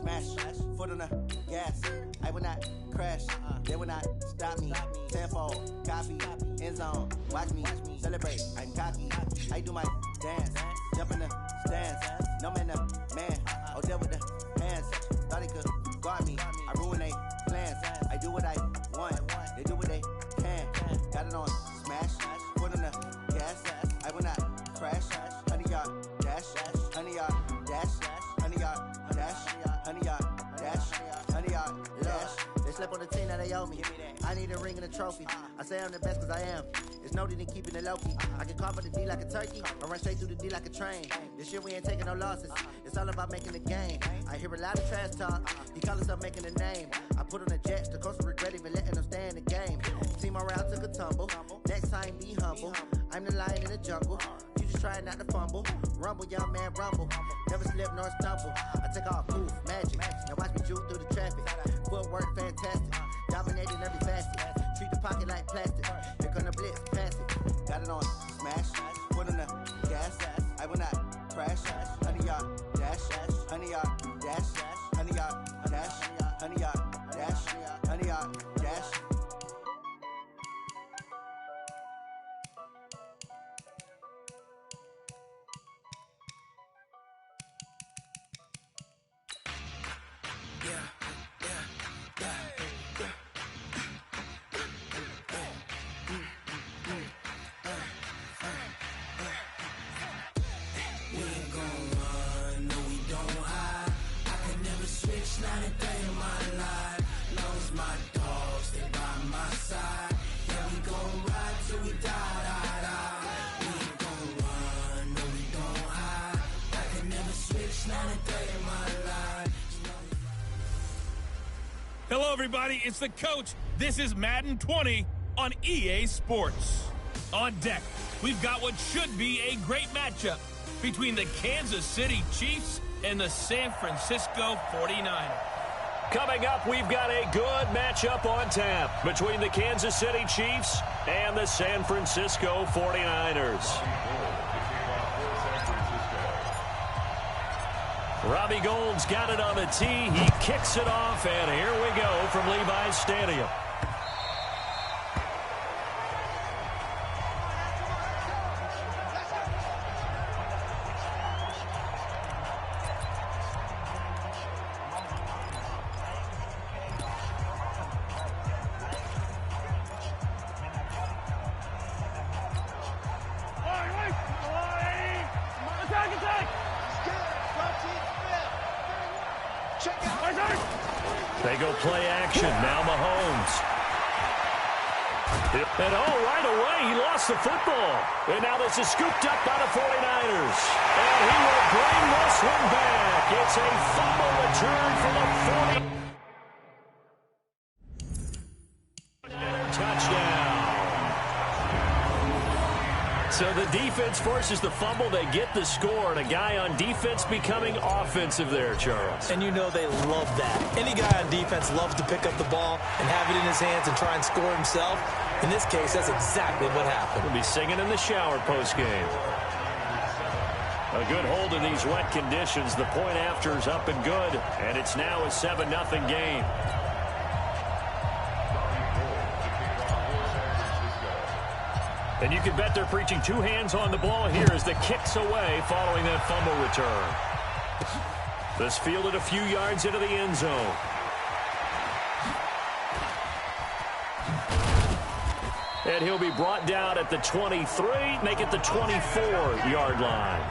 smash, foot on the gas. I will not crash, they will not stop me. Tenfold, copy, end zone, watch me celebrate. I'm cocky, I do my dance, jump in the stands. No man, man, oh there with the hands. Thought he could guard me, I ruin they plans. I do what I want, they do what they can. Got it on smash, foot on the gas. I will not crash, 100-yard dash, 100-yard dash, 100-yard dash, 100-yard dash, 100-yard dash. They slept on the team that they owe me. I need a ring and a trophy. I say I'm the best cause I am. It's noted in keeping it low-key. I can carve for the D like a turkey, or run straight through the D like a train. This year we ain't taking no losses. It's all about making the game. I hear a lot of trash talk. He call himself making a name. I put on the Jets. The coach will regret even letting them stay in the game. Team morale took a tumble. Next time be humble. I'm the lion in the jungle. You just trying not to fumble. Rumble, young man, rumble. Never slip nor stumble. I take off, poof, magic. Now watch me juke through the traffic. Footwork fantastic. Dominating every facet. Treat the pocket like plastic. Here come the blitz, pass it. Got it on smash. Foot on the gas. I will not crash. 100-yard dash. 100-yard dash. 100-yard dash. 100-yard dash. 100-yard dash. Hello, everybody. It's the coach. This is Madden 20 on EA Sports. On deck, we've got what should be a great matchup between the Kansas City Chiefs and the San Francisco 49ers. Coming up, we've got a good matchup on tap between the Kansas City Chiefs and the San Francisco 49ers. Robbie Gould's got it on the tee. He kicks it off, and here we go from Levi's Stadium. They go play action. Now Mahomes. And right away, he lost the football. And now this is scooped up by the 49ers. And he will bring this one back. It's a fumble return for the 40. Touchdown. So the defense forces the fumble. They get the score, and a guy on defense becoming offensive there, Charles. And you know they love that. Any guy on defense loves to pick up the ball and have it in his hands and try and score himself. In this case, that's exactly what happened. We'll be singing in the shower postgame. A good hold in these wet conditions. The point after is up and good, and it's now a 7-0 game. And you can bet they're preaching two hands on the ball here as the kick's away following that fumble return. This fielded a few yards into the end zone. And he'll be brought down at the 23, make it the 24-yard line.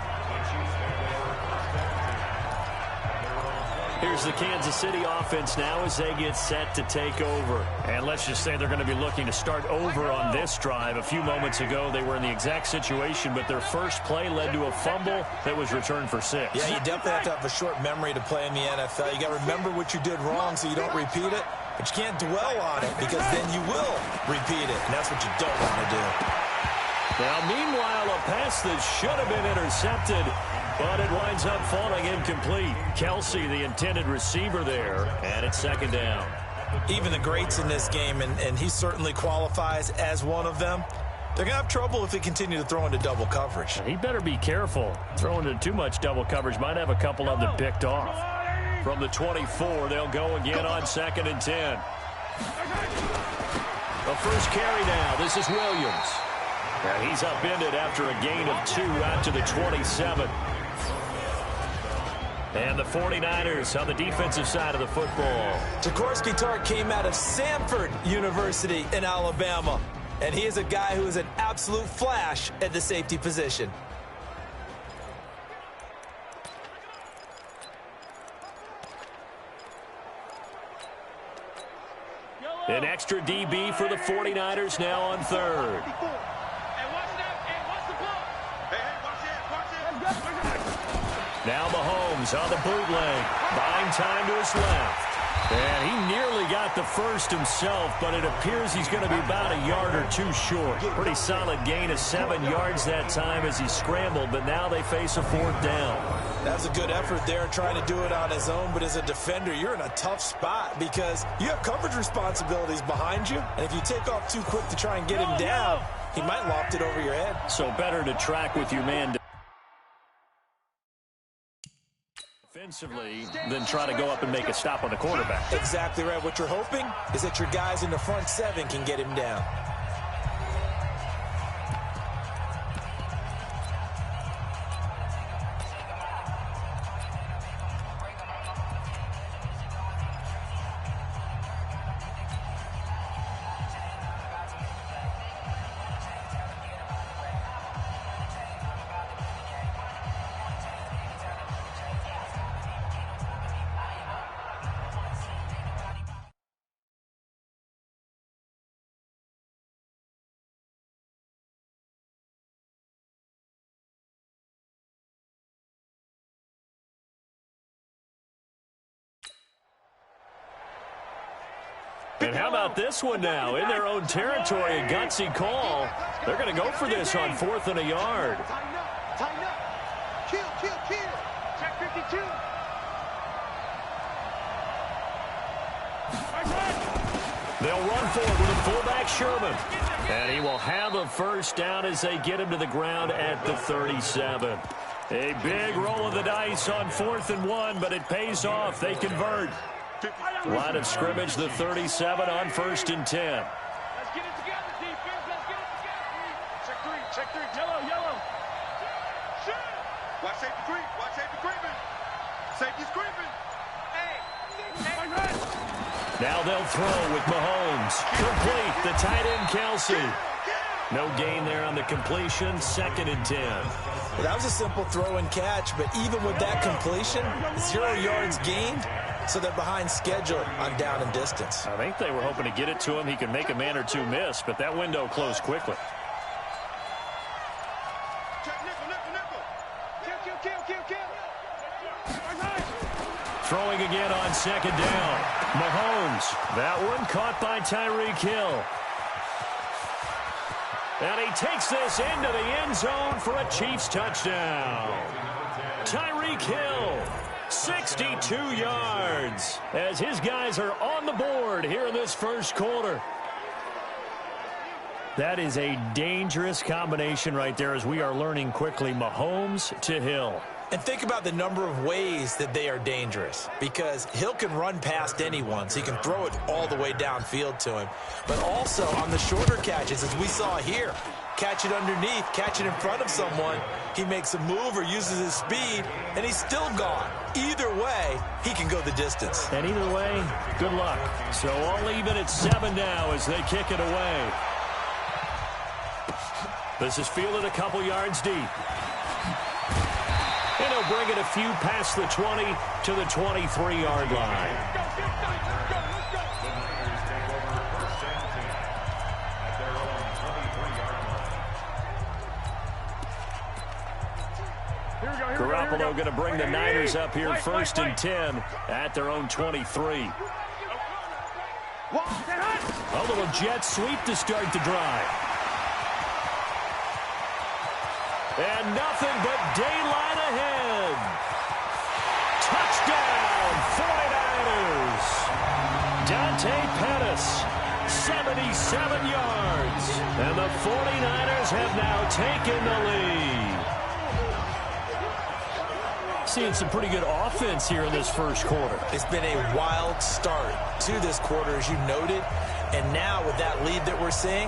Here's the Kansas City offense now as they get set to take over. And let's just say they're going to be looking to start over on this drive. A few moments ago, they were in the exact situation, but their first play led to a fumble that was returned for 6. Yeah, you definitely have to have a short memory to play in the NFL. You got to remember what you did wrong so you don't repeat it, but you can't dwell on it because then you will repeat it, and that's what you don't want to do. Now, meanwhile, a pass that should have been intercepted, but it winds up falling incomplete. Kelsey, the intended receiver there, and it's second down. Even the greats in this game, and he certainly qualifies as one of them, they're going to have trouble if they continue to throw into double coverage. He better be careful. Throwing into too much double coverage might have a couple of them picked off. From the 24, they'll go again on 2nd and 10. The first carry now. This is Williams. And he's upended after a gain of 2 out to the 27. And the 49ers on the defensive side of the football. Jaworski Tartt came out of Samford University in Alabama. And he is a guy who is an absolute flash at the safety position. An extra DB for the 49ers now on 3rd. Now Mahomes on the bootleg, buying time to his left. And he nearly got the first himself, but it appears he's going to be about a yard or 2 short. Pretty solid gain of 7 yards that time as he scrambled, but now they face a 4th down. That's a good effort there, trying to do it on his own, but as a defender, you're in a tough spot because you have coverage responsibilities behind you, and if you take off too quick to try and get him down, he might loft it over your head. So better to track with your man defensively than try to go up and make a stop on the quarterback. Exactly right. What you're hoping is that your guys in the front 7 can get him down. And how about this one now? In their own territory, a gutsy call. They're going to go for this on 4th and a yard. Tighten up. Kill. Check 52. They'll run forward with a fullback, Sherman. And he will have a first down as they get him to the ground at the 37. A big roll of the dice on 4th and 1, but it pays off. They convert. Line of scrimmage, the 37 on 1st and 10. Let's get it together, defense. Let's get it together. Check three. Yellow. Shoot. Watch safety creeping. Safety's creeping. Hey. Now they'll throw with Mahomes. Complete, the tight end, Kelsey. No gain there on the completion, 2nd and 10. Well, that was a simple throw and catch, but even with that completion, 0 yards gained. So they're behind schedule on down and distance. I think they were hoping to get it to him. He could make a man or 2 miss, but that window closed quickly. Throwing again on 2nd down. Mahomes. That one caught by Tyreek Hill. And he takes this into the end zone for a Chiefs touchdown. Tyreek Hill. 62 yards as his guys are on the board here in this first quarter. That is a dangerous combination right there as we are learning quickly. Mahomes to Hill. And think about the number of ways that they are dangerous, because Hill can run past anyone, so he can throw it all the way downfield to him. But also on the shorter catches, as we saw here, catch it underneath, catch it in front of someone, he makes a move or uses his speed, and he's still gone. Either way, he can go the distance. And either way, good luck. So all even at 7 now as they kick it away. This is fielded a couple yards deep. And he'll bring it a few past the 20 to the 23-yard line. Garoppolo going to bring the Niners up here 1st and 10 at their own 23. A little jet sweep to start the drive. And nothing but daylight ahead. Touchdown, 49ers. Dante Pettis, 77 yards. And the 49ers have now taken the lead. seeing some pretty good offense here in this first quarter. It's been a wild start to this quarter, as you noted. And now with that lead that we're seeing,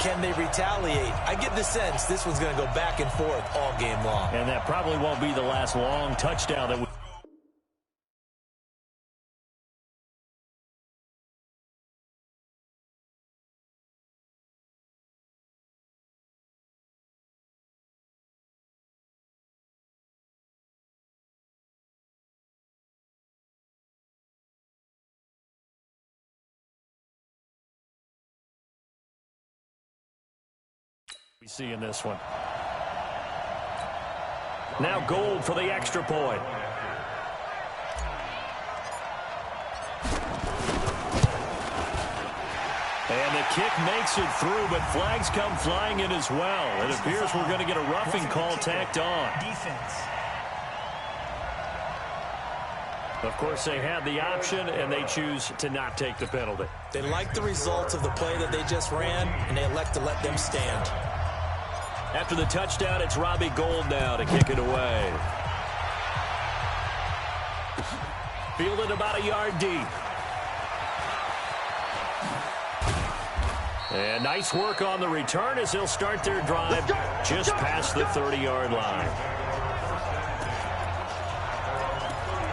can they retaliate? I get the sense this one's going to go back and forth all game long. And that probably won't be the last long touchdown that we see in this one. Now Gold for the extra point. And the kick makes it through, but flags come flying in as well. It appears we're going to get a roughing call tacked on. Defense. Of course, they had the option, and they choose to not take the penalty. They like the results of the play that they just ran, and they elect to let them stand. After the touchdown, it's Robbie Gould now to kick it away. Fielded about a yard deep. And nice work on the return as they'll start their drive just past the 30-yard line.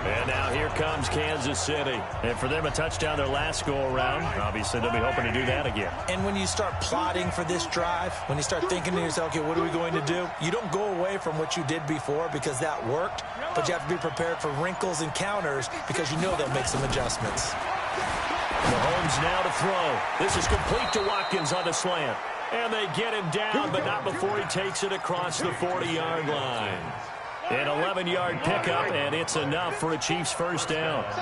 And now here comes Kansas City. And for them, a touchdown their last go-around. Obviously, they'll be hoping to do that again. And when you start plotting for this drive, when you start thinking to yourself, okay, what are we going to do? You don't go away from what you did before because that worked, but you have to be prepared for wrinkles and counters because you know they'll make some adjustments. Mahomes now to throw. This is complete to Watkins on the slant. And they get him down, but not before he takes it across the 40-yard line. An 11-yard pickup, and it's enough for a Chiefs first down. 54,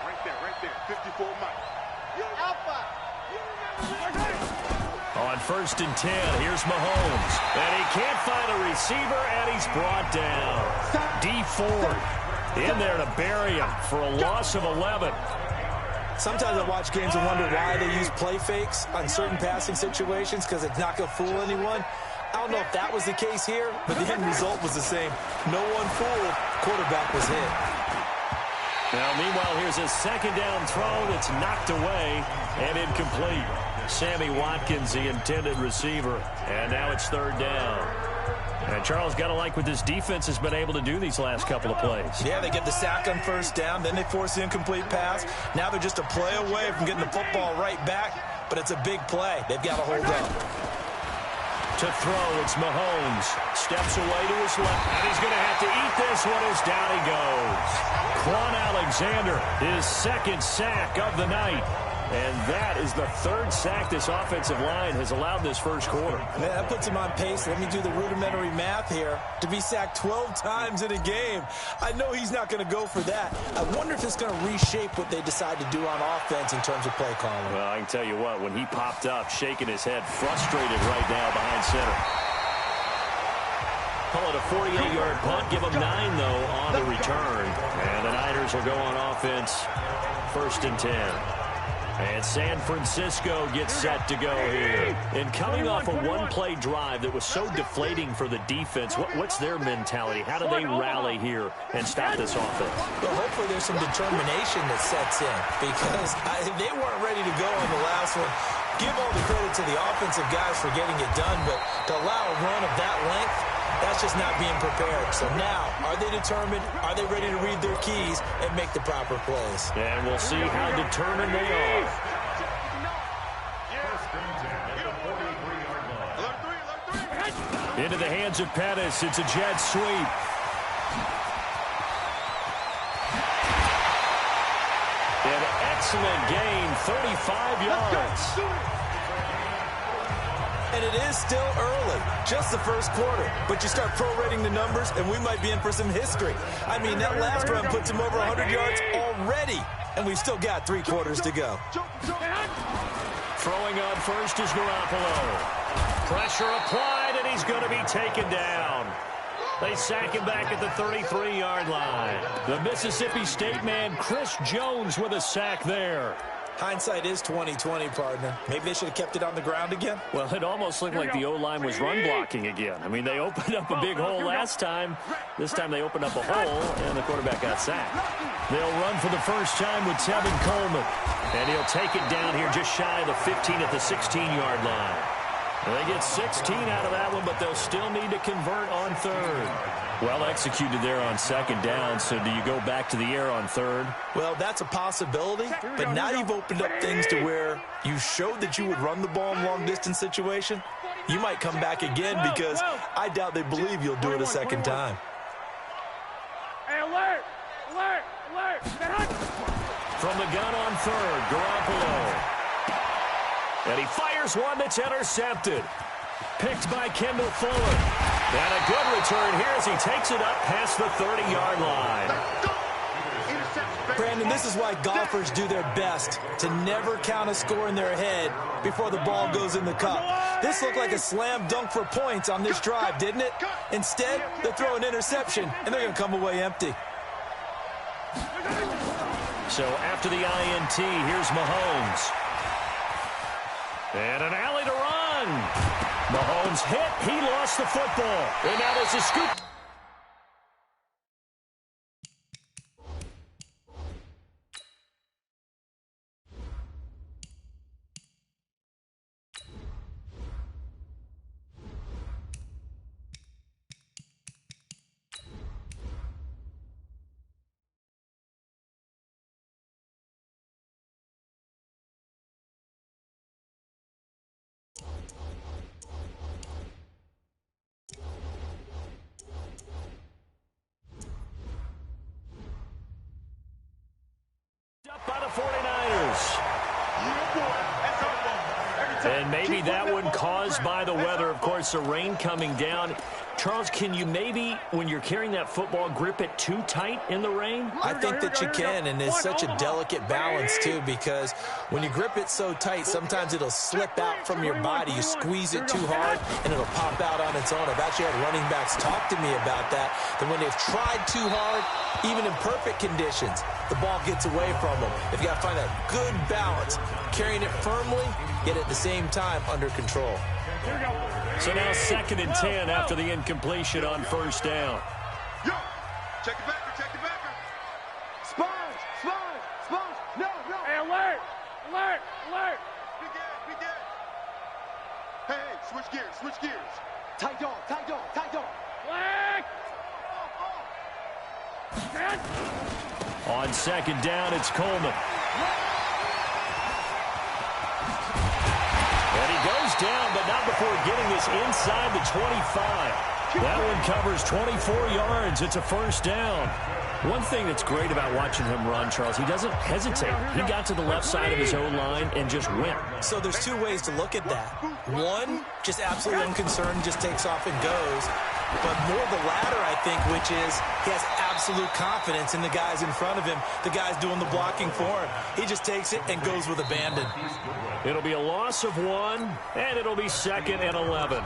right there. 54 Mike. On 1st and 10, here's Mahomes. And he can't find a receiver, and he's brought down. D Ford in there to bury him for a loss of 11. Sometimes I watch games and wonder why they use play fakes on certain passing situations because it's not going to fool anyone. I don't know if that was the case here, but the end result was the same. No one fooled. Quarterback was hit. Now, meanwhile, here's a second down throw that's knocked away and incomplete. Sammy Watkins, the intended receiver. And now it's 3rd down. And Charles, got to like what this defense has been able to do these last couple of plays. Yeah, they get the sack on 1st down, then they force the incomplete pass. Now they're just a play away from getting the football right back, but it's a big play. They've got to hold up. To throw, it's Mahomes. Steps away to his left, and he's going to have to eat this one as down he goes. Quan Alexander, his 2nd sack of the night. And that is the 3rd sack this offensive line has allowed this first quarter. Man, that puts him on pace. Let me do the rudimentary math here. To be sacked 12 times in a game, I know he's not going to go for that. I wonder if it's going to reshape what they decide to do on offense in terms of play calling. Well, I can tell you what, when he popped up, shaking his head, frustrated right now behind center. Call it a 48-yard punt. Give him 9, though, on the return. And the Niners will go on offense 1st and 10. And San Francisco gets set to go here. And coming off a one-play drive that was so deflating for the defense, what's their mentality? How do they rally here and stop this offense? Well, hopefully there's some determination that sets in because they weren't ready to go on the last one. Give all the credit to the offensive guys for getting it done, but to allow a run of that length, that's just not being prepared. So now, are they determined? Are they ready to read their keys and make the proper plays? And we'll see how determined they are. Into the hands of Pettis. It's a jet sweep. An excellent gain, 35 yards. And it is still early, just the first quarter. But you start prorating the numbers, and we might be in for some history. I mean, that last run puts him over 100 yards already, and we've still got 3 quarters to go. Throwing on first is Garoppolo. Pressure applied, and he's going to be taken down. They sack him back at the 33-yard line. The Mississippi State man, Chris Jones, with a sack there. Hindsight is 20/20, partner. Maybe they should have kept it on the ground again. Well, it almost looked like the O-line was run blocking again. I mean, they opened up a big hole last time. This time they opened up a hole, and the quarterback got sacked. They'll run for the first time with Tevin Coleman. And he'll take it down here just shy of the 15 at the 16-yard line. They get 16 out of that one, but they'll still need to convert on third. Well executed there on second down, so do you go back to the air on third? Well, that's a possibility, but now you've opened up things to where you showed that you would run the ball in long-distance situation. You might come back again because I doubt they believe you'll do it a second time. Hey, alert! Alert! Alert! From the gun on third, Garoppolo. And he fires one that's intercepted. Picked by Kendall Fuller. And a good return here as he takes it up past the 30-yard line. Brandon, this is why golfers do their best to never count a score in their head before the ball goes in the cup. This looked like a slam dunk for points on this drive, didn't it? Instead, they throw an interception, and they're going to come away empty. So after the INT, here's Mahomes. And an alley to run. Mahomes hit. He lost the football. And now there's a scoop. By the 49ers. And maybe that one caused by the weather. Of course, the rain coming down. Charles, can you maybe, when you're carrying that football, grip it too tight in the rain? I think that you can, and it's such a delicate balance, too, because when you grip it so tight, sometimes it'll slip out from your body. You squeeze it too hard, and it'll pop out on its own. I've actually had running backs talk to me about that when they've tried too hard, even in perfect conditions, the ball gets away from them. They've got to find that good balance, carrying it firmly, yet at the same time under control. So now 2nd and 10 after the incompletion on first down. Yo, check it backer, check it backer. Sponge, sponge, sponge. No, no. Hey, alert, alert, alert. Big gas, big gas. Hey, switch gears, switch gears. Tight dog, tight dog, tight dog. Flag. On 2nd down, it's Coleman. And he goes down, but not before getting this inside the 25. That one covers 24 yards. It's a first down. One thing that's great about watching him run, Charles, he doesn't hesitate. He got to the left side of his own line and just went. So there's two ways to look at that. One, just absolutely unconcerned, just takes off and goes. But more the latter, I think, which is he has absolute confidence in the guys in front of him, the guys doing the blocking for him. He just takes it and goes with abandon. It'll be a loss of 1, and it'll be 2nd and 11.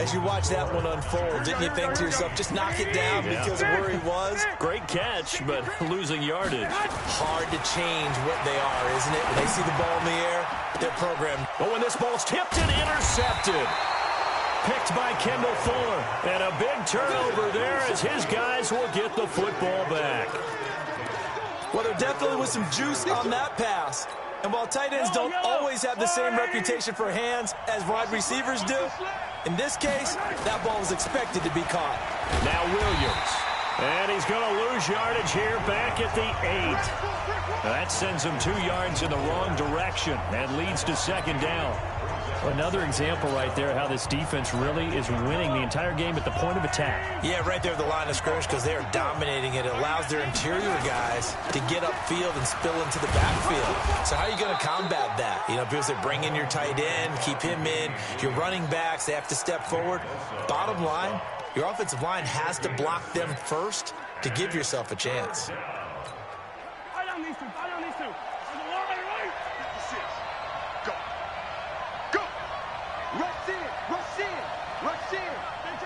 As you watch that one unfold, didn't you think to yourself, just knock it down because of where he was? Great catch, but losing yardage. Hard to change what they are, isn't it? When they see the ball in the air, they're programmed. But when this ball's tipped and intercepted. Picked by Kendall Fuller. And a big turnover there as his guys will get the football back. Well, there definitely was some juice on that pass. And while tight ends don't always have the same reputation for hands as wide receivers do, in this case, that ball was expected to be caught. Now Williams. And he's going to lose yardage here back at the 8. That sends him 2 yards in the wrong direction and leads to 2nd down. Another example right there how this defense really is winning the entire game at the point of attack. Yeah, right there at the line of scrimmage because they are dominating it. It allows their interior guys to get upfield and spill into the backfield. So how are you going to combat that? You know, people say bring in your tight end, keep him in. Your running backs, they have to step forward. Bottom line, your offensive line has to block them first to give yourself a chance. I don't need to. I don't need to. Right. 56. Go. Go. Rush in. Rush in. Rush in. 15.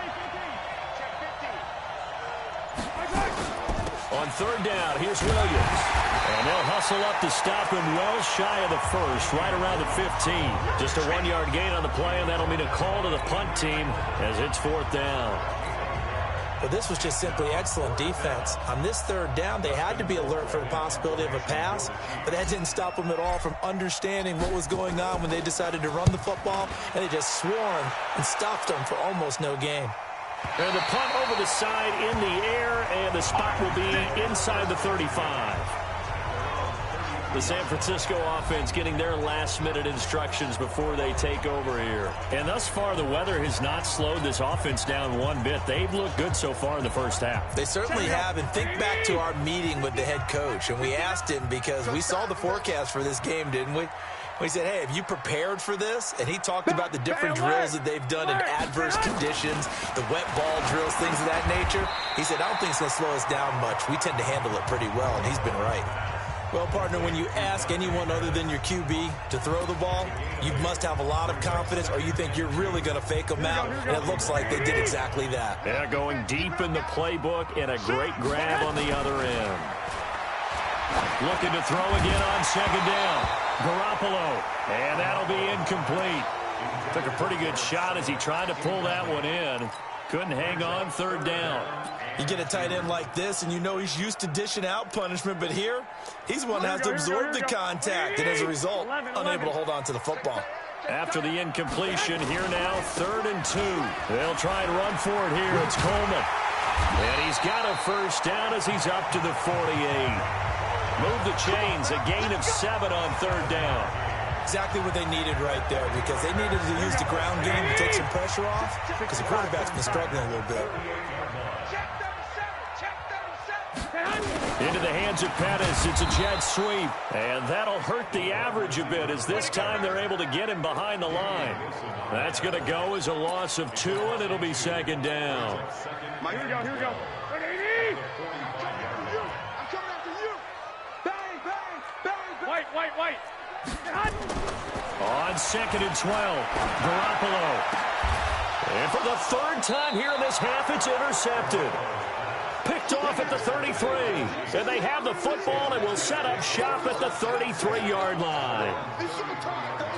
Check 15. On On third down, here's Williams. And they'll hustle up to stop him well shy of the first, right around the 15. Just a 1-yard gain on the play, and that'll mean a call to the punt team as it's fourth down. But this was just simply excellent defense. On this third down, they had to be alert for the possibility of a pass, but that didn't stop them at all from understanding what was going on when they decided to run the football, and they just swarmed and stopped them for almost no gain. And the punt over the side in the air, and the spot will be inside the 35. The San Francisco offense getting their last-minute instructions before they take over here. And thus far, the weather has not slowed this offense down one bit. They've looked good so far in the first half. They certainly have, and think back to our meeting with the head coach, and we asked him because we saw the forecast for this game, didn't we? We said, hey, have you prepared for this? And he talked about the different drills that they've done in adverse conditions, the wet ball drills, things of that nature. He said, I don't think it's going to slow us down much. We tend to handle it pretty well, and he's been right. Well, partner, when you ask anyone other than your QB to throw the ball, you must have a lot of confidence, or you think you're really going to fake them out, and it looks like they did exactly that. Yeah, going deep in the playbook, and a great grab on the other end. Looking to throw again on second down. Garoppolo, and that'll be incomplete. Took a pretty good shot as he tried to pull that one in. Couldn't hang on third down. You get a tight end like this, and you know he's used to dishing out punishment, but here, he's the one that has to absorb the contact, and as a result, unable to hold on to the football. After the incompletion, here now, 3rd and 2. They'll try and run for it here. It's Coleman. And he's got a first down as he's up to the 48. Move the chains, a gain of 7 on third down. Exactly what they needed right there, because they needed to use the ground game to take some pressure off, because the quarterback's been struggling a little bit. Into the hands of Pettis. It's a jet sweep. And that'll hurt the average a bit, as this time they're able to get him behind the line. That's going to go as a loss of 2, and it'll be second down. Here we go, here we go. I'm coming after you. Bang, bang, bang, bang. White. On 2nd and 12, Garoppolo. And for the 3rd time here in this half, it's intercepted. Picked off at the 33. And they have the football and will set up shop at the 33-yard line.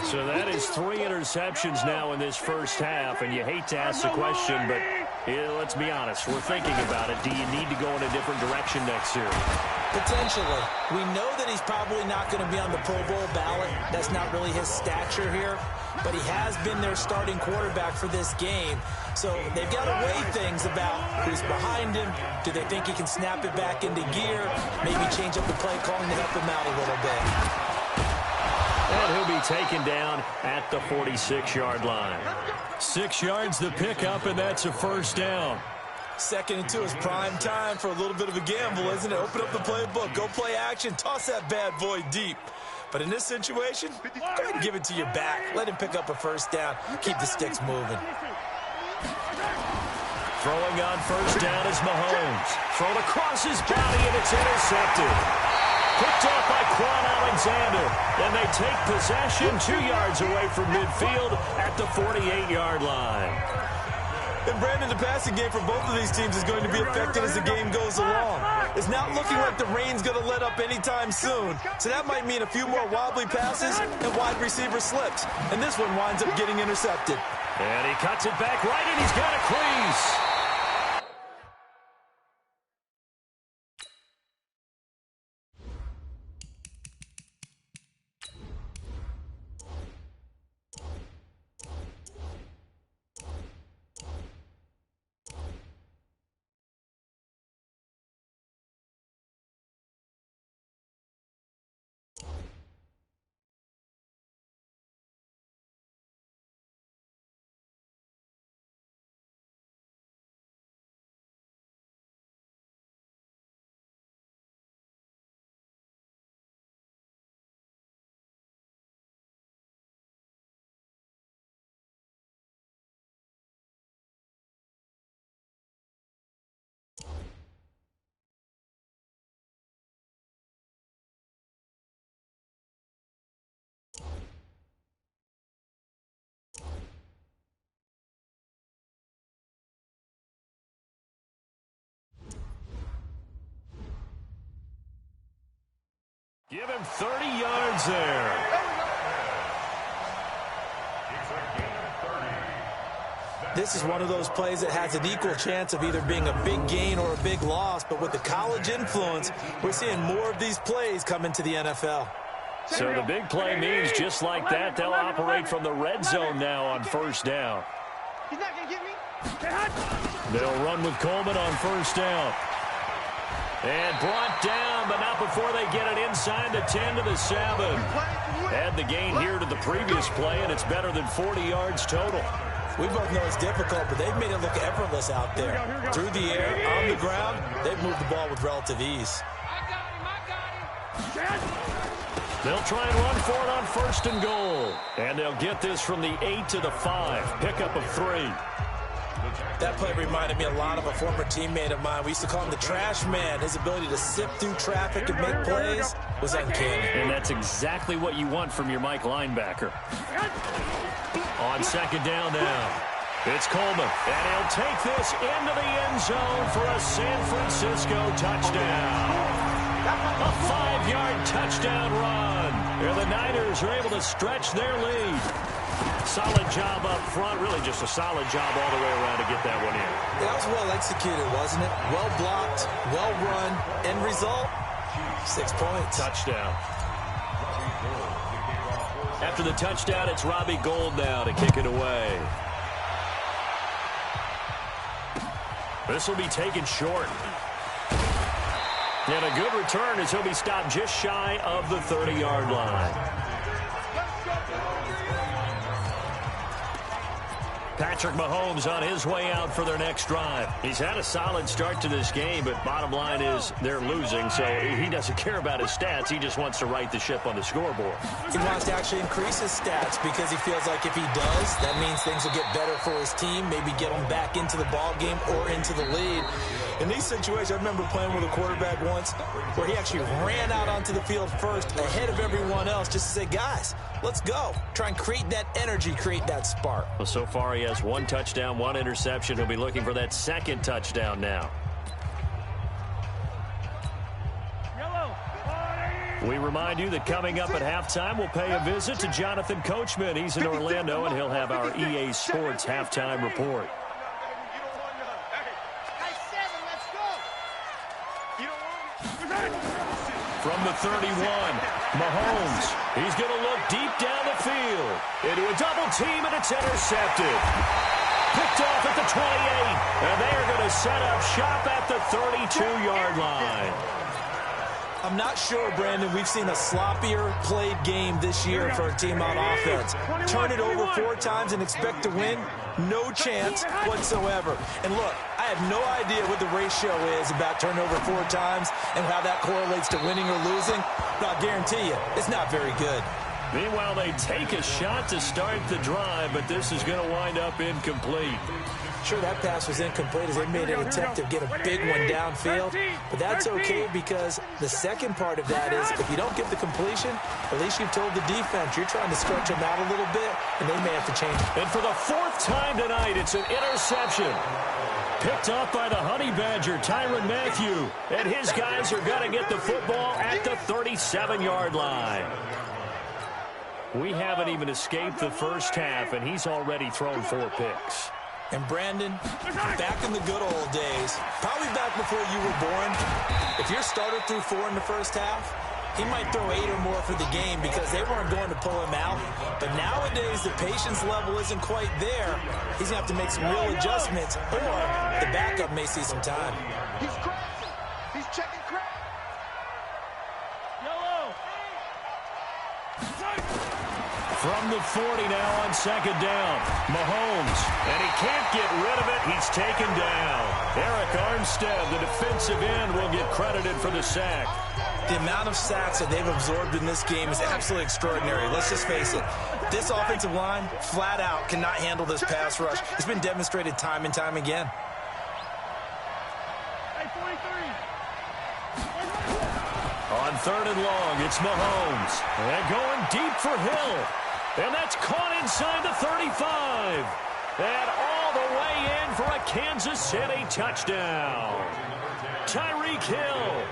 So that is 3 interceptions now in this first half. And you hate to ask the question, but let's be honest. We're thinking about it. Do you need to go in a different direction next year? Potentially. We know that he's probably not going to be on the Pro Bowl ballot. That's not really his stature here. But he has been their starting quarterback for this game. So they've got to weigh things about who's behind him. Do they think he can snap it back into gear? Maybe change up the play calling to help him out a little bit. And he'll be taken down at the 46-yard line. 6 yards the pickup, and that's a first down. 2nd and 2 is prime time for a little bit of a gamble, isn't it? Open up the playbook, go play action, toss that bad boy deep. But in this situation, go ahead and give it to your back. Let him pick up a first down. Keep the sticks moving. Throwing on first down is Mahomes. Thrown across his body, and it's intercepted. Picked off by Quan Alexander. And they take possession 2 yards away from midfield at the 48-yard line. And Brandon, the passing game for both of these teams is going to be affected as the game goes along. It's not looking like the rain's going to let up anytime soon. So that might mean a few more wobbly passes and wide receiver slips. And this one winds up getting intercepted. And he cuts it back right, and he's got a crease. him 30 yards there. This is one of those plays that has an equal chance of either being a big gain or a big loss, but with the college influence, we're seeing more of these plays come into the NFL. So the big play means just like that, they'll operate from the red zone now on first down. He's not going to get me. They'll run with Coleman on first down. And brought down, but not before they get it inside the 10 to the 7. Add the gain here to the previous play, and it's better than 40 yards total. We both know it's difficult, but they've made it look effortless out there. Through the air, on the ground, they've moved the ball with relative ease. They'll try and run for it on first and goal. And they'll get this from the 8 to the 5. Pickup of 3. That play reminded me a lot of a former teammate of mine. We used to call him the trash man. His ability to sift through traffic and make plays was uncanny. And that's exactly what you want from your Mike linebacker. On second down now, it's Coleman. And he'll take this into the end zone for a San Francisco touchdown. A 5-yard touchdown run. And the Niners are able to stretch their lead. Solid job up front. Really just a solid job all the way around to get that one in. That was well executed, wasn't it? Well blocked, well run. End result, 6 points. Touchdown. After the touchdown, it's Robbie Gould now to kick it away. This will be taken short. And a good return as he'll be stopped just shy of the 30-yard line. Patrick Mahomes on his way out for their next drive. He's had a solid start to this game, but bottom line is they're losing, so he doesn't care about his stats. He just wants to right the ship on the scoreboard. He wants to actually increase his stats because he feels like if he does, that means things will get better for his team, maybe get them back into the ball game or into the lead. In these situations, I remember playing with a quarterback once where he actually ran out onto the field first ahead of everyone else just to say, guys, let's go. Try and create that energy, create that spark. Well, so far he has 1 touchdown, 1 interception. He'll be looking for that second touchdown now. We remind you that coming up at halftime, we'll pay a visit to Jonathan Coachman. He's in Orlando, and he'll have our EA Sports halftime report. From the 31, Mahomes. He's going to look deep down the field. Into a double team, and it's intercepted. Picked off at the 28, and they are going to set up shop at the 32-yard line. I'm not sure, Brandon, we've seen a sloppier played game this year for a team on offense. Turn it over 4 times and expect to win? No chance whatsoever. And look, I have no idea what the ratio is about turnover 4 times and how that correlates to winning or losing, but I'll guarantee you, it's not very good. Meanwhile, they take a shot to start the drive, but this is going to wind up incomplete. Sure, that pass was incomplete as they made an attempt to get a big one downfield, but that's okay because the second part of that is if you don't get the completion, at least you've told the defense you're trying to stretch them out a little bit, and they may have to change it. And for the 4th time tonight, it's an interception. Picked up by the Honey Badger, Tyrann Mathieu, and his guys are going to get the football at the 37-yard line. We haven't even escaped the first half, and he's already thrown 4 picks. And Brandon, back in the good old days, probably back before you were born, if your starter threw 4 in the first half, he might throw 8 or more for the game because they weren't going to pull him out. But nowadays, the patience level isn't quite there. He's going to have to make some real adjustments, or the backup may see some time. He's crashing. He's checking crack. From the 40 now on second down, Mahomes, and he can't get rid of it. He's taken down. Eric Armstead, the defensive end, will get credited for the sack. The amount of sacks that they've absorbed in this game is absolutely extraordinary. Let's just face it. This offensive line, flat out, cannot handle this pass rush. It's been demonstrated time and time again. On 3rd and long, it's Mahomes. And going deep for Hill. And that's caught inside the 35. And all the way in for a Kansas City touchdown. Tyreek Hill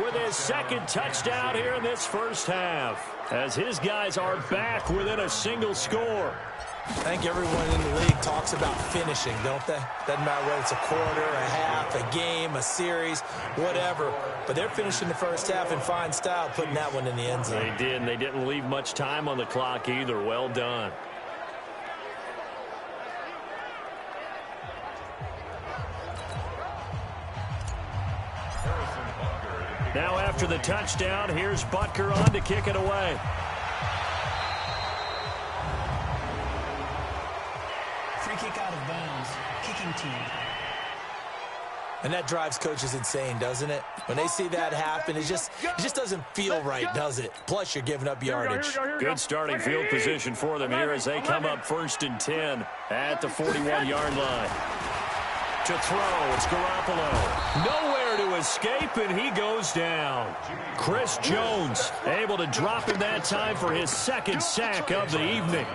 with his second touchdown here in this first half, as his guys are back within a single score. I think everyone in the league talks about finishing, don't they? Doesn't matter whether it's a quarter, a half, a game, a series, whatever. But they're finishing the first half in fine style, putting that one in the end zone. They did, and they didn't leave much time on the clock either. Well done. Now after the touchdown, here's Butker on to kick it away. Free kick out of bounds. Kicking team. And that drives coaches insane, doesn't it? When they see that happen, it just doesn't feel right, does it? Plus, you're giving up yardage. Good starting field position for them here as they come up 1st and 10 at the 41-yard line. To throw, it's Garoppolo. Nowhere to escape, and he goes down. Chris Jones able to drop him that time for his second sack of the evening.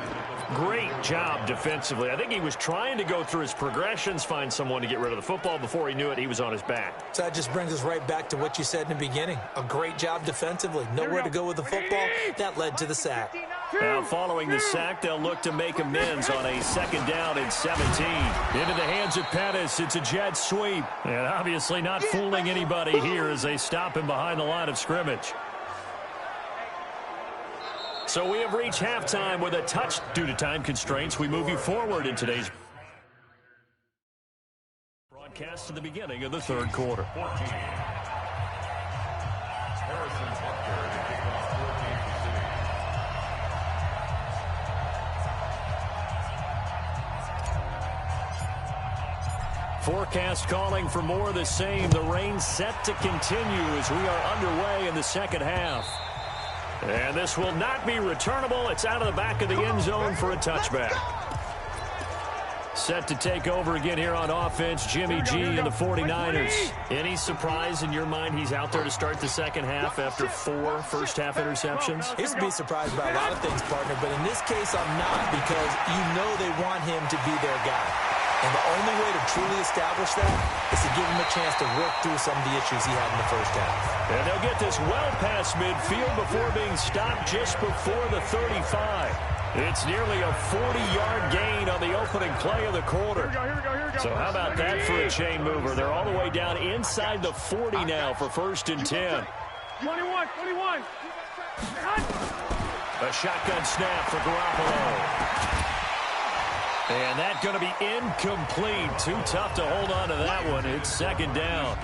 Great job defensively. I think he was trying to go through his progressions, find someone to get rid of the football. Before he knew it, he was on his back. So that just brings us right back to what you said in the beginning. A great job defensively. Nowhere to go with the football. That led to the sack. Now following the sack, they'll look to make amends on a 2nd down and 17. Into the hands of Pettis. It's a jet sweep. And obviously not fooling anybody here as they stop him behind the line of scrimmage. So we have reached halftime with a touch. Due to time constraints, we move you forward in today's broadcast to the beginning of the 3rd quarter. Forecast calling for more of the same. The rain set to continue as we are underway in the second half. And this will not be returnable. It's out of the back of the end zone for a touchback. Set to take over again here on offense, Jimmy G and the 49ers. Any surprise in your mind he's out there to start the second half after 4 first-half interceptions? He used to be surprised by a lot of things, partner, but in this case I'm not, because you know they want him to be their guy. And the only way to truly establish that is to give him a chance to work through some of the issues he had in the first half. And they'll get this well past midfield before being stopped just before the 35. It's nearly a 40-yard gain on the opening play of the quarter. So how about that for a chain mover? They're all the way down inside the 40 now for 1st and 10. 21. A shotgun snap for Garoppolo. And that's going to be incomplete. Too tough to hold on to that one. It's 2nd down.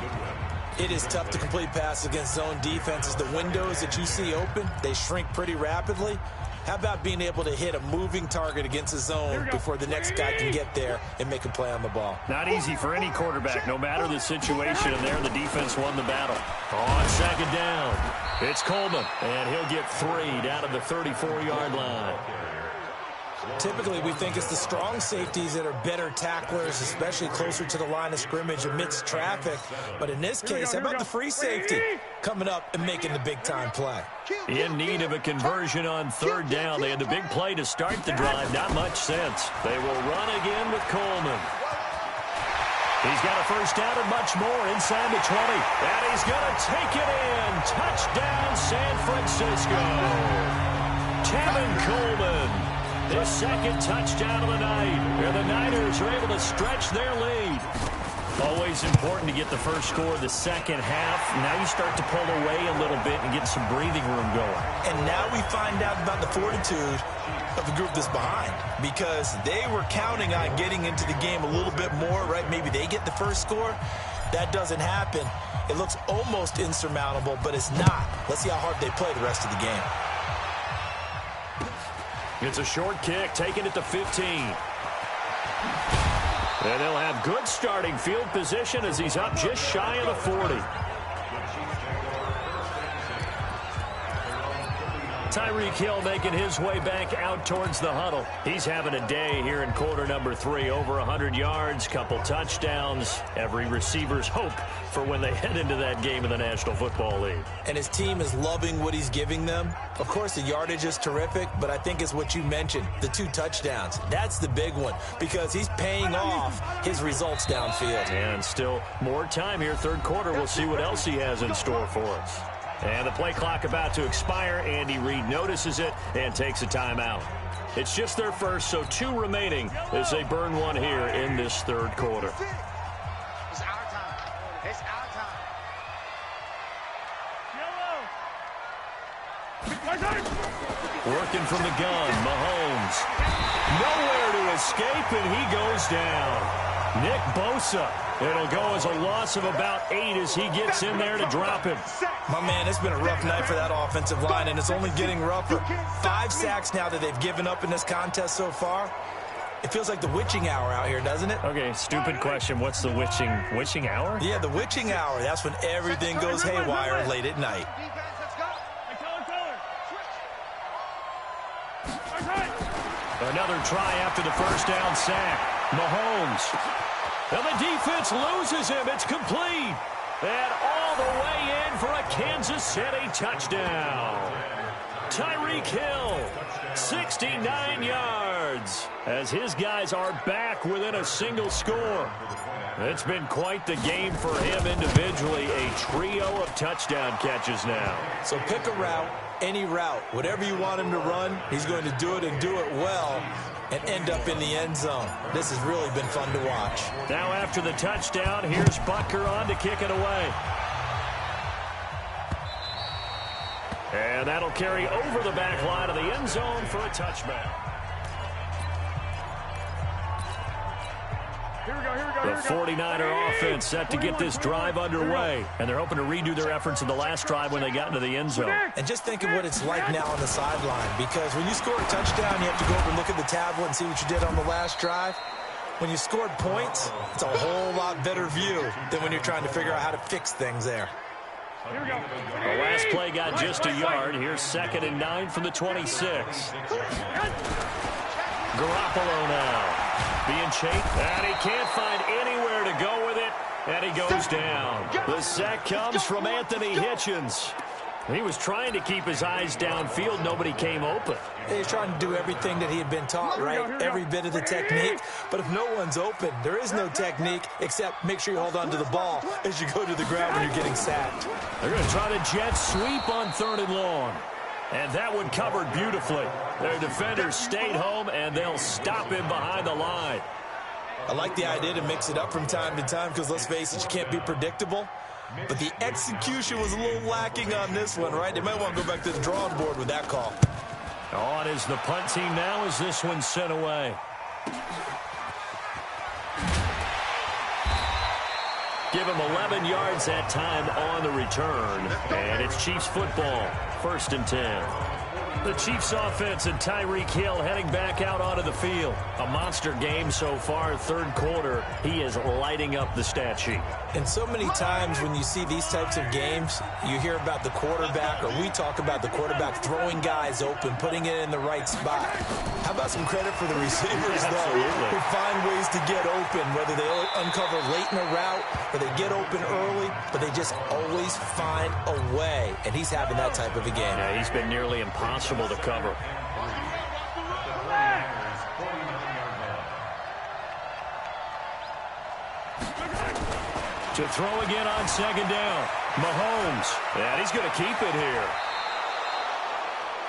It is tough to complete passes against zone defenses. The windows that you see open, they shrink pretty rapidly. How about being able to hit a moving target against a zone before the next guy can get there and make a play on the ball? Not easy for any quarterback, no matter the situation. And there, the defense won the battle. On 2nd down, it's Coleman. And he'll get 3 down to the 34-yard line. Typically, we think it's the strong safeties that are better tacklers, especially closer to the line of scrimmage amidst traffic. But in this case, how about the free safety coming up and making the big-time play? In need of a conversion on 3rd down. They had the big play to start the drive. Not much sense. They will run again with Coleman. He's got a 1st down and much more inside the 20. And he's going to take it in. Touchdown, San Francisco. Tevin Coleman. His 2nd touchdown of the night. And the Niners are able to stretch their lead. Always important to get the first score of the second half. Now you start to pull away a little bit and get some breathing room going. And now we find out about the fortitude of the group that's behind, because they were counting on getting into the game a little bit more, right? Maybe they get the first score. That doesn't happen. It looks almost insurmountable, but it's not. Let's see how hard they play the rest of the game. It's a short kick, taking it to 15. And they'll have good starting field position as he's up just shy of the 40. Tyreek Hill making his way back out towards the huddle. He's having a day here in quarter number 3. Over 100 yards, couple touchdowns. Every receiver's hope for when they head into that game in the National Football League. And his team is loving what he's giving them. Of course, the yardage is terrific, but I think it's what you mentioned, the 2 touchdowns. That's the big one because he's paying off his results downfield. And still more time here, third quarter. We'll see what else he has in store for us. And the play clock about to expire. Andy Reid notices it and takes a timeout. It's just their first, so 2 remaining as they burn one here in this third quarter. It's our time. It's our time. Working from the gun, Mahomes. Nowhere to escape, and he goes down. Nick Bosa. It'll go as a loss of about 8 as he gets in there to drop him. My man, it's been a rough night for that offensive line, and it's only getting rougher. 5 sacks now that they've given up in this contest so far. It feels like the witching hour out here, doesn't it? Okay, stupid question. What's the witching hour? Yeah, the witching hour. That's when everything goes haywire late at night. Another try after the first down sack. Mahomes. And the defense loses him. It's complete. And all the way in for a Kansas City touchdown. Tyreek Hill, 69 yards, as his guys are back within a single score. It's been quite the game for him individually. A trio of touchdown catches now. So pick a route, any route. Whatever you want him to run, he's going to do it and do it well and end up in the end zone. This has really been fun to watch. Now after the touchdown, here's Butker on to kick it away. And that'll carry over the back line of the end zone for a touchback. The 49er offense set to get this drive underway. And they're hoping to redo their efforts in the last drive when they got into the end zone. And just think of what it's like now on the sideline. Because when you score a touchdown, you have to go over and look at the tablet and see what you did on the last drive. When you scored points, it's a whole lot better view than when you're trying to figure out how to fix things there. Here we go. The last play got just a yard. Here's 2nd and 9 from the 26. Garoppolo now. Being chased, and he can't find anywhere to go with it, and he goes down. The sack comes from Anthony Hitchens. He was trying to keep his eyes downfield. Nobody came open. He's trying to do everything that he had been taught, right? Every bit of the technique. But if no one's open, there is no technique except make sure you hold on to the ball as you go to the ground when you're getting sacked. They're going to try the jet sweep on 3rd and long. And that one covered beautifully. Their defenders stayed home, and they'll stop him behind the line. I like the idea to mix it up from time to time because, let's face it, you can't be predictable. But the execution was a little lacking on this one, right? They might want to go back to the drawing board with that call. On is the punt team now as this one's sent away. Give him 11 yards that time on the return. And it's Chiefs football. 1st and 10. The Chiefs offense and Tyreek Hill heading back out onto the field. A monster game so far, 3rd quarter. He is lighting up the stat sheet. And so many times when you see these types of games, you hear about the quarterback, or we talk about the quarterback throwing guys open, putting it in the right spot. How about some credit for the receivers, though, who find ways to get open, whether they uncover late in a route or they get open early, but they just always find a way. And he's having that type of a game. Yeah, he's been nearly impossible to cover. To throw again on 2nd down. Mahomes. And he's going to keep it here.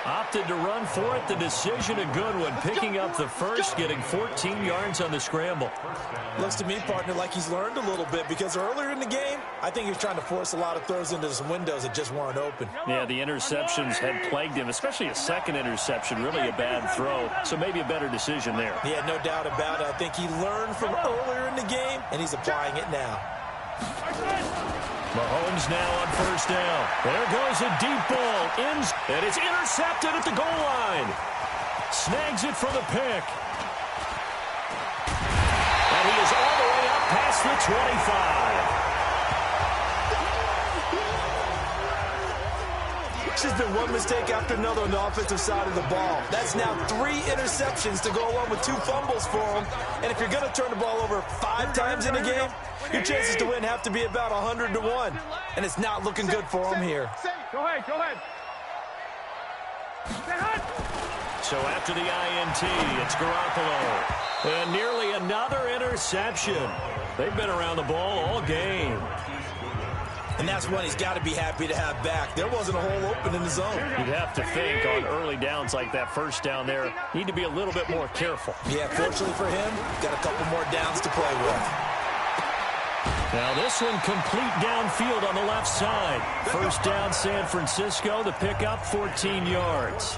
Opted to run for it. The decision a good one. Picking up the first, getting 14 yards on the scramble. Looks to me, partner, like he's learned a little bit because earlier in the game, I think he was trying to force a lot of throws into some windows that just weren't open. Yeah, the interceptions had plagued him, especially a 2nd interception. Really a bad throw, so maybe a better decision there. Yeah, no doubt about it. I think he learned from earlier in the game, and he's applying it now. Mahomes now on 1st down. There goes a deep ball. And it's intercepted at the goal line. Snags it for the pick. And he is all the way up past the 25. It's just been one mistake after another on the offensive side of the ball. That's now 3 interceptions to go along with 2 fumbles for him. And if you're going to turn the ball over 5 times in a game, your chances to win have to be about 100 to 1. And it's not looking good for him here. Go ahead, go ahead. So after the INT, it's Garoppolo. And nearly another interception. They've been around the ball all game. And that's one he's got to be happy to have back. There wasn't a hole open in the zone. You'd have to think on early downs like that first down there, need to be a little bit more careful. Yeah, fortunately for him, got a couple more downs to play with. Now this one complete downfield on the left side. First down San Francisco, the pickup 14 yards.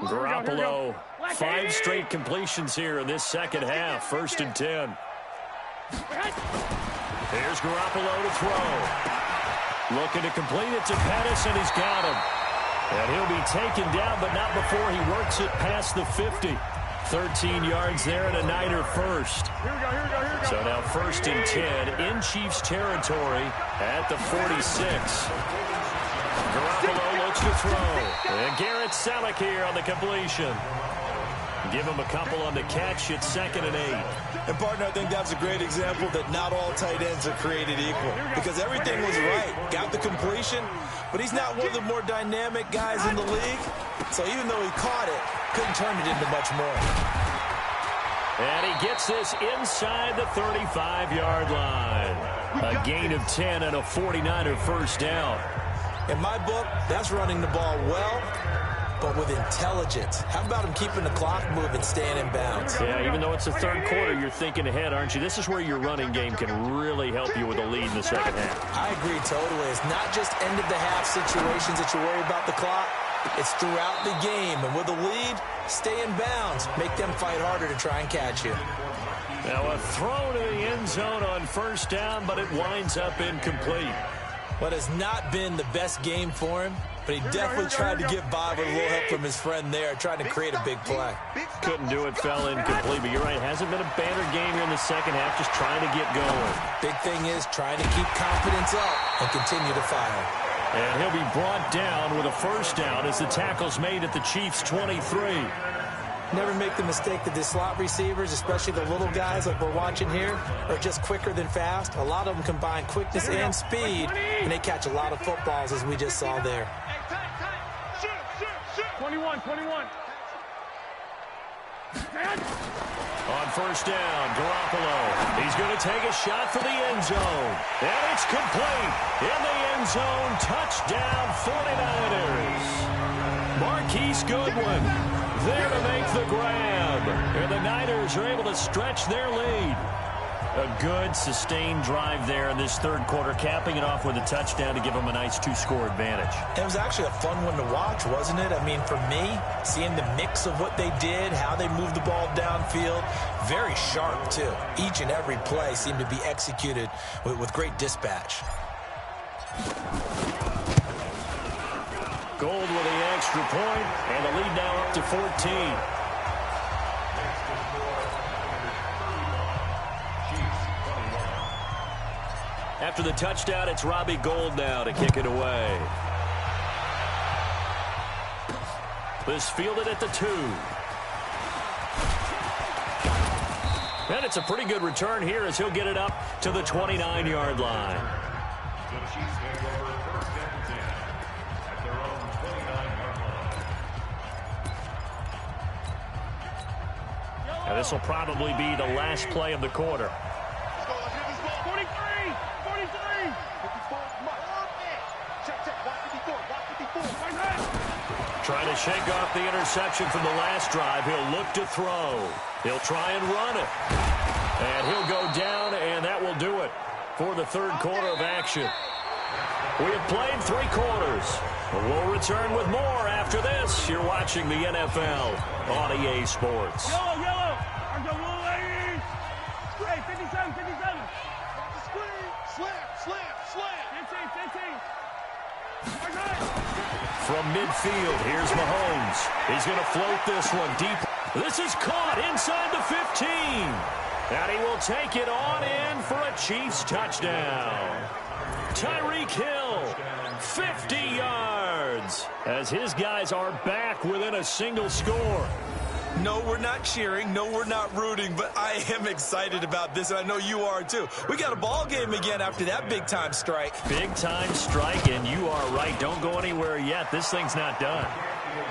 Garoppolo, 5 straight completions here in this second half. 1st and 10. Here's Garoppolo to throw. Looking to complete it to Pettis, and he's got him. And he'll be taken down, but not before he works it past the 50. 13 yards there and a Niner first. Here we go. So now 1st and 10 in Chiefs territory at the 46. Garoppolo looks to throw. And Garrett Selleck here on the completion. Give him a couple on the catch. It's 2nd and 8. And, partner, I think that's a great example that not all tight ends are created equal. Because everything was right. Got the completion, but he's not one of the more dynamic guys in the league. So even though he caught it, couldn't turn it into much more. And he gets this inside the 35-yard line. A gain of 10 and a 49er first down. In my book, that's running the ball well, but with intelligence. How about him keeping the clock moving, staying in bounds? Yeah, even though it's the 3rd quarter, you're thinking ahead, aren't you? This is where your running game can really help you with a lead in the second half. I agree totally. It's not just end-of-the-half situations that you worry about the clock. It's throughout the game. And with a lead, stay in bounds. Make them fight harder to try and catch you. Now a throw to the end zone on 1st down, but it winds up incomplete. What has not been the best game for him, but he definitely tried to get by with a little help from his friend there, trying to create a big play. Couldn't do it, fell incomplete, but you're right, hasn't been a banner game here in the second half, just trying to get going. Big thing is trying to keep confidence up and continue to fire. And he'll be brought down with a 1st down as the tackle's made at the Chiefs' 23. Never make the mistake that the slot receivers, especially the little guys like we're watching here, are just quicker than fast. A lot of them combine quickness and speed, and they catch a lot of footballs, as we just saw there. 21. On 1st down, Garoppolo. He's going to take a shot for the end zone. And it's complete. In the end zone, touchdown 49ers. Marquise Goodwin there to make the grab. And the Niners are able to stretch their lead. A good, sustained drive there in this 3rd quarter, capping it off with a touchdown to give them a nice 2-score advantage. It was actually a fun one to watch, wasn't it? I mean, for me, seeing the mix of what they did, how they moved the ball downfield, very sharp, too. Each and every play seemed to be executed with great dispatch. Gold with the extra point, and the lead now up to 14. After the touchdown, it's Robbie Gould now to kick it away. This fielded at the 2. And it's a pretty good return here as he'll get it up to the 29-yard line. And this will probably be the last play of the quarter. Trying to shake off the interception from the last drive. He'll look to throw. He'll try and run it. And he'll go down, and that will do it for the third quarter of action. We have played 3 quarters. We'll return with more after this. You're watching the NFL on EA Sports. Yellow, yellow. I'm going little ladies. Hey, 57, 57. Watch the screen. Slam, slam, slam. 15, 15. From midfield, here's Mahomes. He's going to float this one deep. This is caught inside the 15. And he will take it on in for a Chiefs touchdown. Tyreek Hill, 50 yards, as his guys are back within a single score. No, we're not cheering. No, we're not rooting, but I am excited about this, and I know you are too. We got a ball game again after that big-time strike. Big-time strike, and you are right. Don't go anywhere yet. This thing's not done.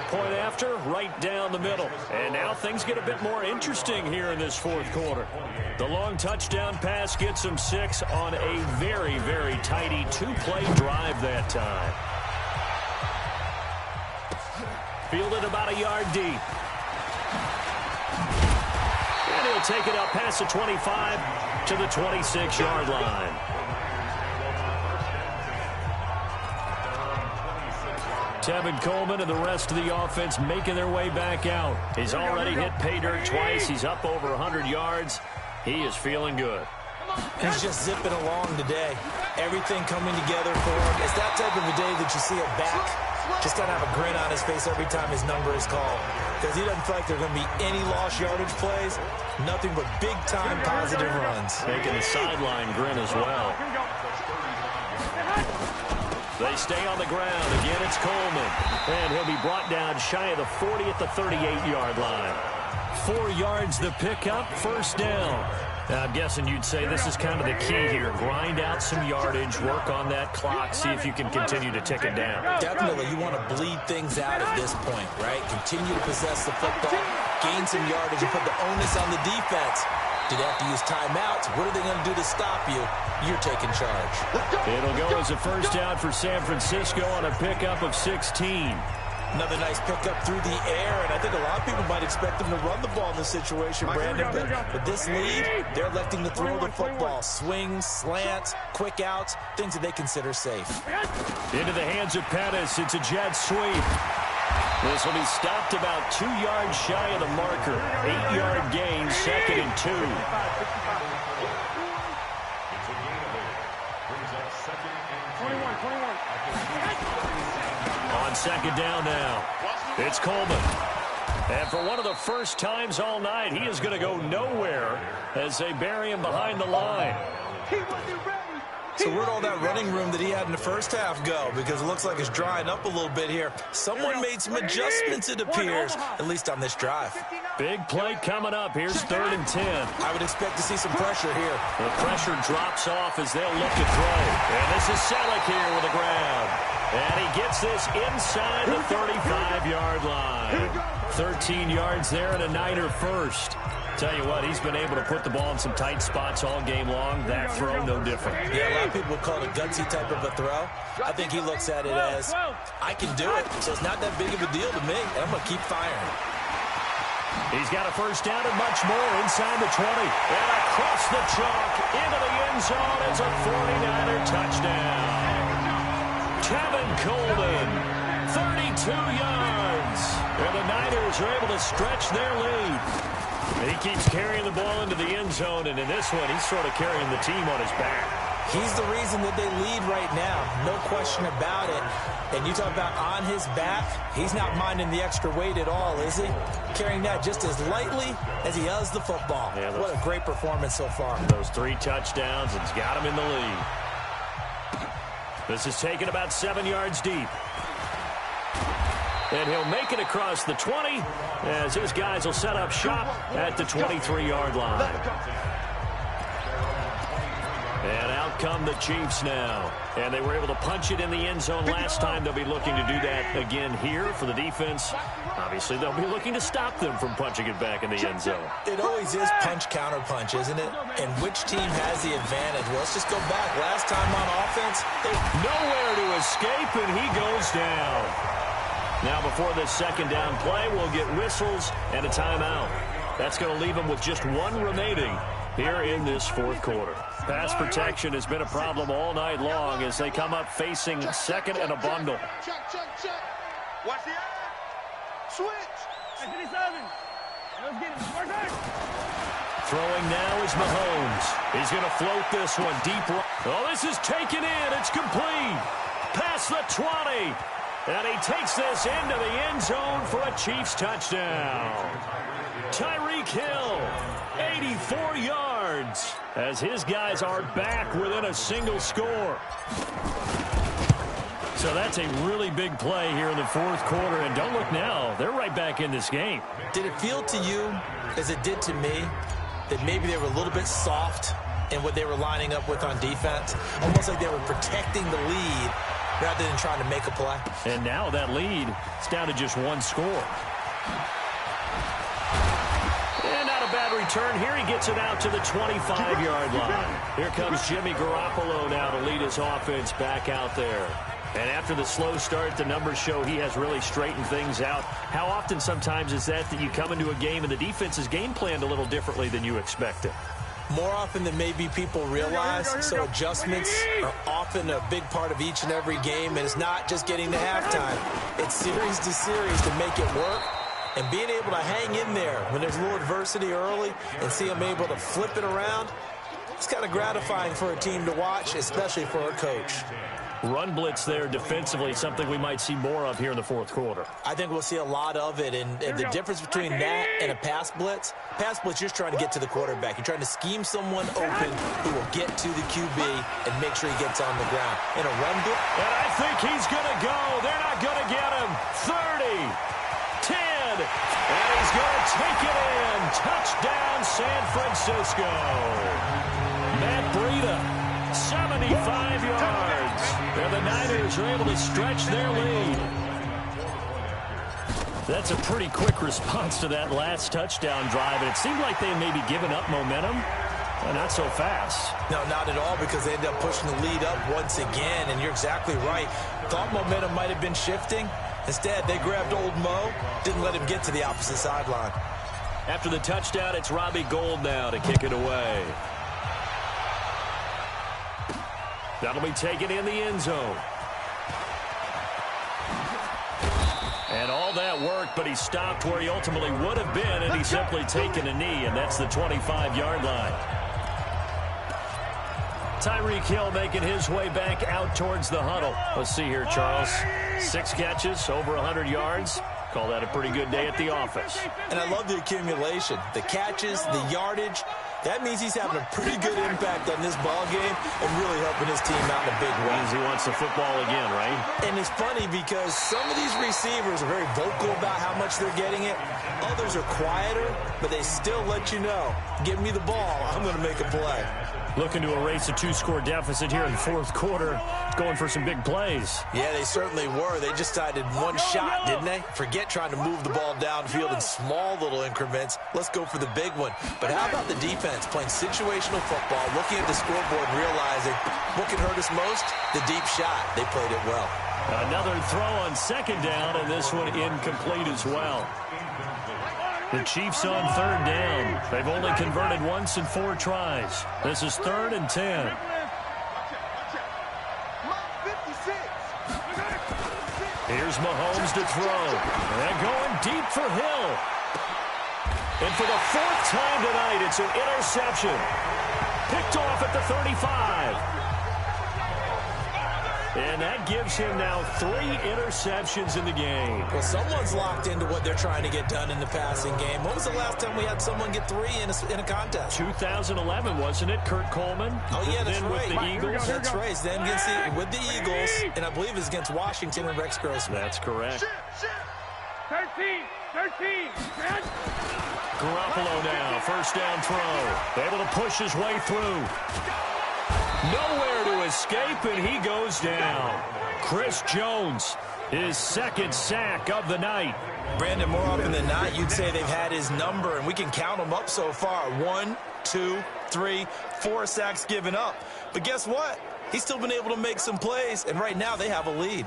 Point after, right down the middle. And now things get a bit more interesting here in this fourth quarter. The long touchdown pass gets him 6 on a very, very tidy 2-play drive that time. Fielded about a yard deep. And he'll take it up past the 25 to the 26-yard line. Tevin Coleman and the rest of the offense making their way back out. He's already hit pay dirt twice. He's up over 100 yards. He is feeling good. He's just zipping along today. Everything coming together for him. It's that type of a day that you see a back just kind of have a grin on his face every time his number is called. Because he doesn't feel like there are going to be any lost yardage plays. Nothing but big-time positive runs. Making the sideline grin as well. They stay on the ground. Again, it's Coleman. And he'll be brought down shy of the 40 at the 38-yard line. 4 yards the pickup, first down. Now, I'm guessing you'd say this is kind of the key here. Grind out some yardage, work on that clock, see if you can continue to tick it down. Definitely, you want to bleed things out at this point, right? Continue to possess the football, gain some yardage, and put the onus on the defense. Do they have to use timeouts? What are they going to do to stop you? You're taking charge. It'll go as a first down for San Francisco on a pickup of 16. Another nice pickup through the air, and I think a lot of people might expect them to run the ball in this situation, Brandon. But with this lead, they're electing to throw the football. Swings, slants, quick outs, things that they consider safe. Into the hands of Pettis. It's a jet sweep. This will be stopped about 2 yards shy of the marker. 8-yard gain, 2nd and 2. On second down now, it's Coleman. And for one of the first times all night, he is going to go nowhere as they bury him behind the line. So where'd all that running room that he had in the first half go? Because it looks like it's drying up a little bit here. Someone made some adjustments, it appears, at least on this drive. Big play coming up. Here's 3rd and 10. I would expect to see some pressure here. The pressure drops off as they'll look to throw. And this is Selleck here with the ground. And he gets this inside the 35-yard line. 13 yards there and a Niner first. Tell you what, he's been able to put the ball in some tight spots all game long. That throw, no different. Yeah, a lot of people would call it a gutsy type of a throw. I think he looks at it as, I can do it, so it's not that big of a deal to me, and I'm going to keep firing. He's got a first down and much more inside the 20. And across the chalk into the end zone is a 49er touchdown. Tevin Coleman, 32 yards. And the Niners are able to stretch their lead. And he keeps carrying the ball into the end zone, and in this one, he's sort of carrying the team on his back. He's the reason that they lead right now, no question about it. And you talk about on his back, he's not minding the extra weight at all, is he? Carrying that just as lightly as he does the football. Yeah, what a great performance so far. Those 3 touchdowns, it's got him in the lead. This is taken about 7 yards deep. And he'll make it across the 20 as his guys will set up shop at the 23-yard line. And out come the Chiefs now. And they were able to punch it in the end zone last time. They'll be looking to do that again here for the defense. Obviously, they'll be looking to stop them from punching it back in the end zone. It always is punch-counter-punch, isn't it? And which team has the advantage? Well, let's just go back. Last time on offense, nowhere to escape, and he goes down. Now, before this second down play, we'll get whistles and a timeout. That's going to leave them with just one remaining here in this fourth quarter. Pass protection has been a problem all night long as they come up facing second and a bundle. Check. Watch the eye. Switch. Throwing now is Mahomes. He's going to float this one deep. Oh, this is taken in. It's complete. Past the 20. And he takes this into the end zone for a Chiefs touchdown. Tyreek Hill, 84 yards, as his guys are back within a single score. So that's a really big play here in the fourth quarter. And don't look now, they're right back in this game. Did it feel to you, as it did to me, that maybe they were a little bit soft in what they were lining up with on defense? Almost like they were protecting the lead rather than trying to make a play. And now that lead is down to just one score. And not a bad return here. He gets it out to the 25-yard line. Here comes Jimmy Garoppolo now to lead his offense back out there. And after the slow start, the numbers show he has really straightened things out. How often sometimes is that you come into a game and the defense is game planned a little differently than you expected? More often than maybe people realize, so adjustments are often a big part of each and every game, and it's not just getting to halftime. It's series to series to make it work, and being able to hang in there when there's a little adversity early and see them able to flip it around, it's kind of gratifying for a team to watch, especially for a coach. Run blitz there defensively, something we might see more of here in the fourth quarter. I think we'll see a lot of it, and the difference between that and a pass blitz, you're just trying to get to the quarterback. You're trying to scheme someone open who will get to the QB and make sure he gets on the ground. In a run blitz, and I think he's going to go. They're not going to get him. 30, 10, and he's going to take it in. Touchdown, San Francisco. Matt Breida, 75 yards. And the Niners are able to stretch their lead. That's a pretty quick response to that last touchdown drive, and it seemed like they may be giving up momentum. Not so fast. No, not at all, because they ended up pushing the lead up once again, and you're exactly right. Thought momentum might have been shifting. Instead, they grabbed old Mo, didn't let him get to the opposite sideline. After the touchdown, it's Robbie Gould now to kick it away. That'll be taken in the end zone. And all that worked, but he stopped where he ultimately would have been, and he's simply taken a knee, and that's the 25-yard line. Tyreek Hill making his way back out towards the huddle. Let's see here, Charles. 6 catches, over 100 yards. Call that a pretty good day at the office. And I love the accumulation. The catches, the yardage. That means he's having a pretty good impact on this ball game and really helping his team out in a big way. Means he wants the football again, right? And it's funny because some of these receivers are very vocal about how much they're getting it. Others are quieter, but they still let you know, give me the ball, I'm going to make a play. Looking to erase a 2-score deficit here in the fourth quarter. Going for some big plays. Yeah, they certainly were. They just decided one shot, didn't they? Forget trying to move the ball downfield in small little increments. Let's go for the big one. But how about the defense playing situational football, looking at the scoreboard and realizing what can hurt us most? The deep shot. They played it well. Another throw on second down, and this one incomplete as well. The Chiefs on third down. They've only converted once in 4 tries. This is 3rd and 10. Here's Mahomes to throw. And going deep for Hill. And for the 4th time tonight, it's an interception. Picked off at the 35. And that gives him now 3 interceptions in the game. Well, someone's locked into what they're trying to get done in the passing game. When was the last time we had someone get 3 in a contest? 2011, wasn't it? Kurt Coleman. Oh, yeah, that's then right. With the Eagles. That's right. Then with the Eagles, and I believe it's against Washington and Rex Grossman. That's correct. 13. Garoppolo now, first down throw. Able to push his way through. Nowhere to escape, and he goes down. Chris Jones, his second sack of the night. Brandon, more often than not, you'd say they've had his number, and we can count them up so far. 1, 2, 3, 4 sacks given up. But guess what? He's still been able to make some plays, and right now they have a lead.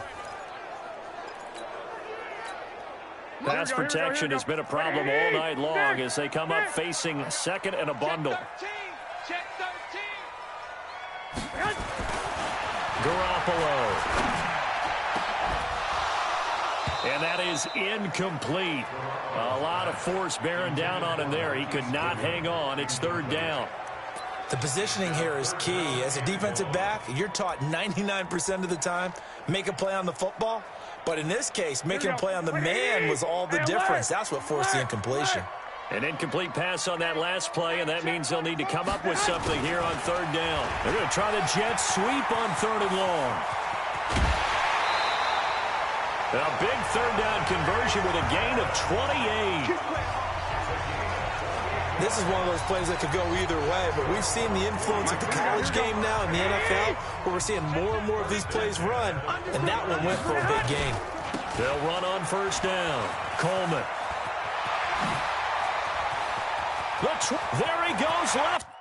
Pass protection has been a problem all night long as they come up facing second and a bundle. Check 13. Garoppolo. And that is incomplete. A lot of force bearing down on him there. He could not hang on. It's third down. The positioning here is key. As a defensive back, you're taught 99% of the time, make a play on the football. But in this case, making a play on the man was all the difference. That's what forced the incompletion. An incomplete pass on that last play, and that means they'll need to come up with something here on third down. They're going to try the jet sweep on third and long. A big third down conversion with a gain of 28. This is one of those plays that could go either way, but we've seen the influence of the college game now in the NFL, where we're seeing more and more of these plays run, and that one went for a big gain. They'll run on first down. Coleman. There he goes left.